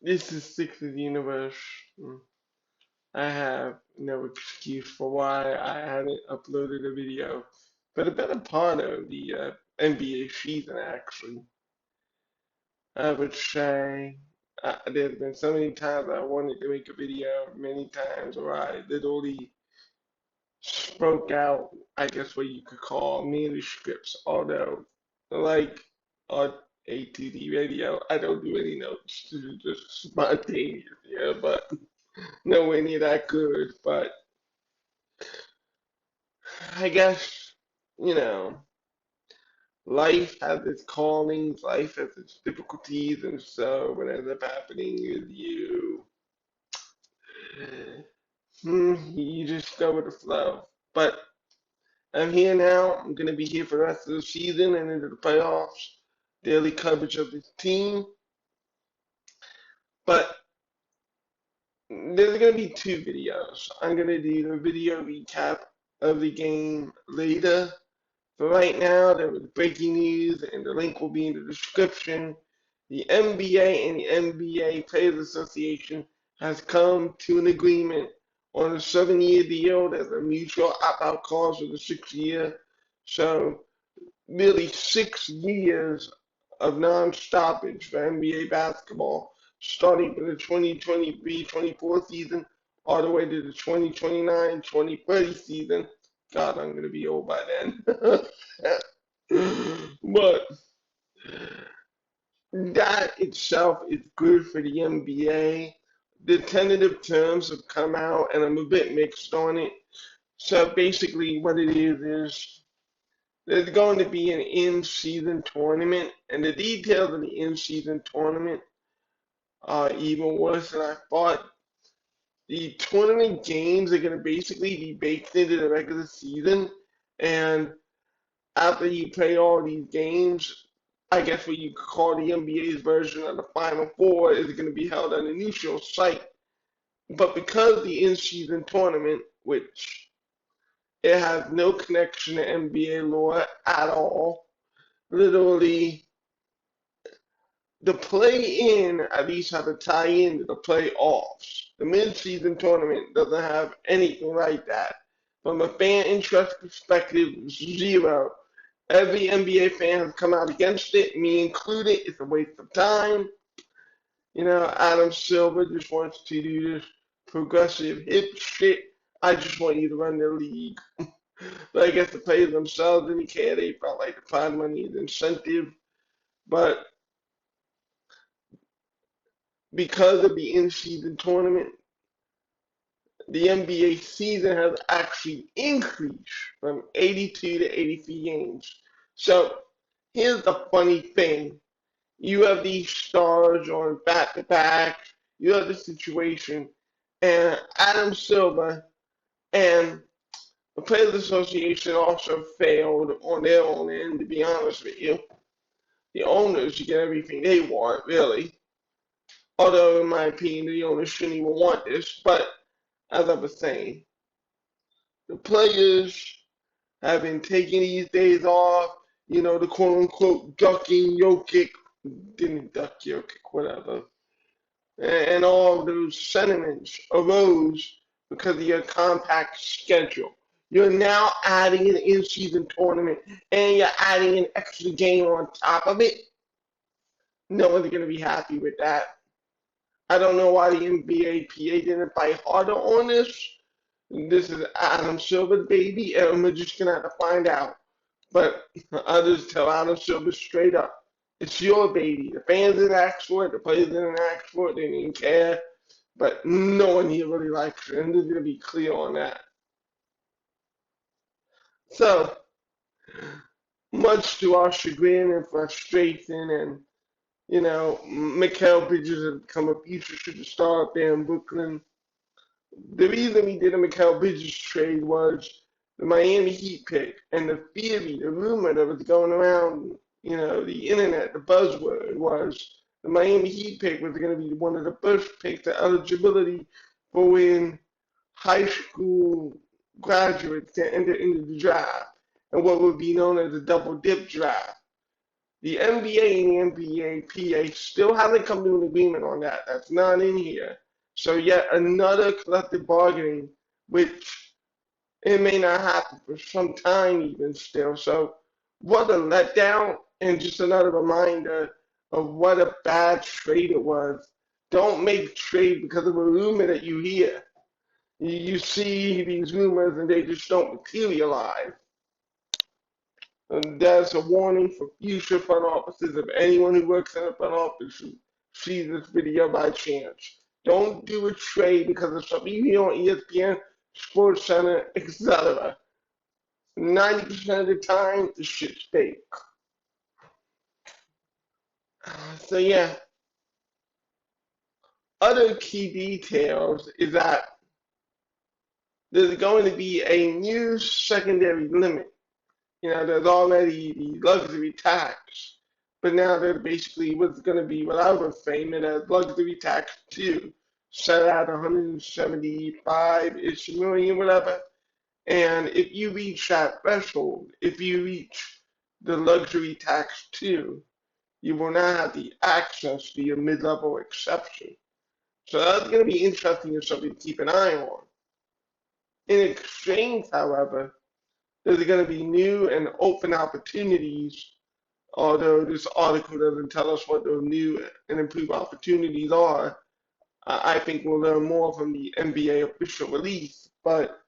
This is Six's universe. I have no excuse for why I hadn't uploaded a video. But a better part of the NBA season, actually, I would say there's been so many times I wanted to make a video, many times where I literally spoke out, I guess what you could call manuscripts, although, like on ATD radio, I don't do any notes, just spontaneous, yeah, but nowhere near that good. But I guess, you know, life has its callings, life has its difficulties, and so what ends up happening is you just go with the flow. But I'm here now. I'm going to be here for the rest of the season and into the playoffs. Daily coverage of this team. But there's going to be two videos. I'm going to do the video recap of the game later. For right now, there was breaking news, and the link will be in the description. The NBA and the NBA Players Association has come to an agreement on a 7-year deal. There's a mutual opt-out clause for the 6th year. So nearly 6 years of non-stoppage for NBA basketball, starting from the 2023-24 season all the way to the 2029-2030 season. God, I'm going to be old by then. But that itself is good for the NBA. The tentative terms have come out, and I'm a bit mixed on it. So basically, what it is there's going to be an in-season tournament, and the details of the in-season tournament are even worse than I thought. The tournament games are going to basically be baked into the regular season, and after you play all these games, I guess what you could call the NBA's version of the Final Four is going to be held on a neutral site. But because the in-season tournament, which it has no connection to NBA law at all, literally the play-in at least has a tie-in to the playoffs. The mid-season tournament doesn't have anything like that. From a fan interest perspective, zero. Every NBA fan has come out against it, me included. It's a waste of time. Adam Silver just wants to do this progressive hip shit. I just want you to run the league. But I guess the players themselves didn't care. They felt like the prize money is incentive. But because of the in-season tournament, the NBA season has actually increased from 82 to 83 games. So here's the funny thing. You have these stars on back-to-back. You have the situation. And Adam Silver and the Players Association also failed on their own end, to be honest with you. The owners get everything they want, really. Although, in my opinion, the owners shouldn't even want this. But as I was saying, the players have been taking these days off, the quote unquote ducking Jokic, didn't duck Jokic, whatever. And all of those sentiments arose because of your compact schedule. You're now adding an in-season tournament and you're adding an extra game on top of it. No one's going to be happy with that. I don't know why the NBA PA didn't fight harder on this. This is Adam Silver's baby, and we're just gonna have to find out. But I'll just tell Adam Silver straight up, it's your baby. The fans didn't ask for it, the players didn't ask for it, they didn't care. But no one here really likes it, and they're gonna be clear on that. So, much to our chagrin and frustration, and Mikal Bridges has become a future superstar up there in Brooklyn. The reason we did a Mikal Bridges trade was the Miami Heat pick and the theory, the rumor that was going around, the internet, the buzzword was the Miami Heat pick was going to be one of the first picks to eligibility for when high school graduates to enter into the draft and what would be known as a double dip draft. The NBA and the NBA still haven't come to an agreement on that. That's not in here. So yet another collective bargaining, which it may not happen for some time even still. So what a letdown, and just another reminder of what a bad trade it was. Don't make trade because of a rumor that you hear. You see these rumors and they just don't materialize. And that's a warning for future front offices. If anyone who works in a front office should see this video by chance, don't do a trade because of something you hear on ESPN, Sports Center, etc. 90% of the time, the shit's fake. So yeah, other key details is that there's going to be a new secondary limit. There's already the luxury tax, but now there's basically what's going to be what I would frame it as luxury tax 2, set at 175-ish million, whatever. And if you reach that threshold, if you reach the luxury tax 2, you will not have the access to your mid-level exception. So that's going to be interesting and something to keep an eye on. In exchange, however, there's going to be new and open opportunities, although this article doesn't tell us what those new and improved opportunities are. I think we'll learn more from the NBA official release, but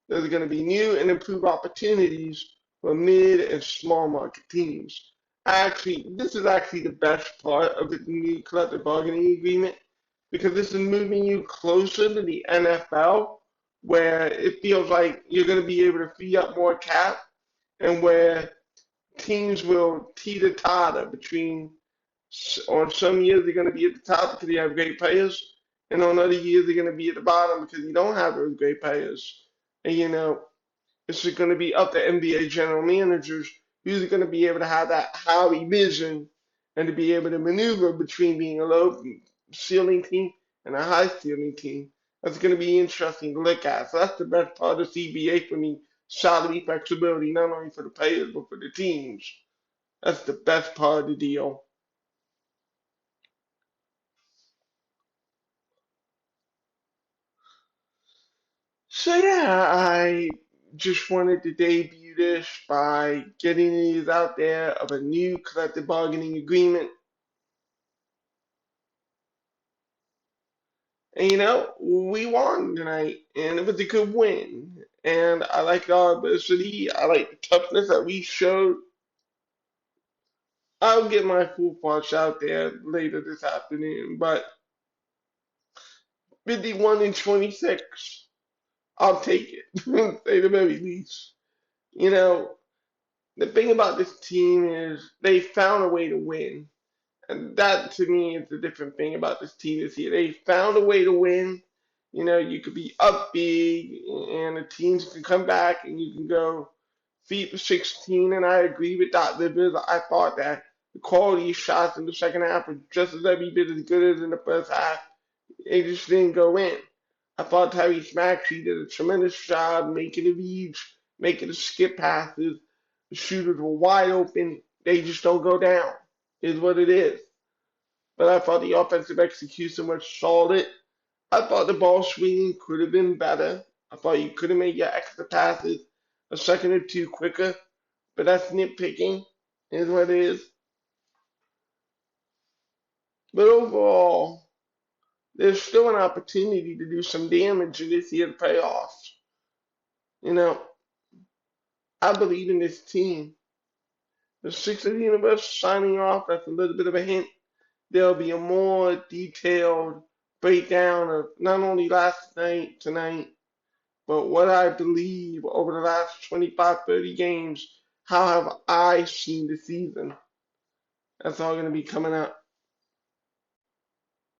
there's going to be new and improved opportunities for mid and small market teams. This is actually the best part of the new collective bargaining agreement because this is moving you closer to the NFL, where it feels like you're going to be able to free up more cap and where teams will teeter-totter between, on some years they're going to be at the top because you have great players, and on other years they're going to be at the bottom because you don't have those great players. And it's going to be up to NBA general managers who's going to be able to have that high vision and to be able to maneuver between being a low ceiling team and a high ceiling team. That's going to be interesting to look at. So that's the best part of CBA for me, salary flexibility, not only for the players but for the teams. That's the best part of the deal. So yeah, I just wanted to debut this by getting news out there of a new collective bargaining agreement. And we won tonight, and it was a good win. And I like our adversity. I like the toughness that we showed. I'll get my full thoughts out there later this afternoon, but 51 and 26, I'll take it, say the very least. You know, the thing about this team is they found a way to win. And that to me is the different thing about this team this year. They found a way to win. You could be up big and the teams can come back and you can go feet for 16. And I agree with Doc Rivers. I thought that the quality of shots in the second half were just as every bit as good as in the first half. They just didn't go in. I thought Tyrese Maxey did a tremendous job making the reads, making the skip passes. The shooters were wide open. They just don't go down, is what it is. But I thought the offensive execution was solid. I thought the ball swinging could have been better. I thought you could have made your extra passes a second or two quicker. But that's nitpicking, is what it is. But overall, there's still an opportunity to do some damage in this year's playoffs. You know, I believe in this team. The Sixers universe signing off, that's a little bit of a hint. There'll be a more detailed breakdown of not only last night, tonight, but what I believe over the last 25, 30 games. How have I seen the season? That's all going to be coming up.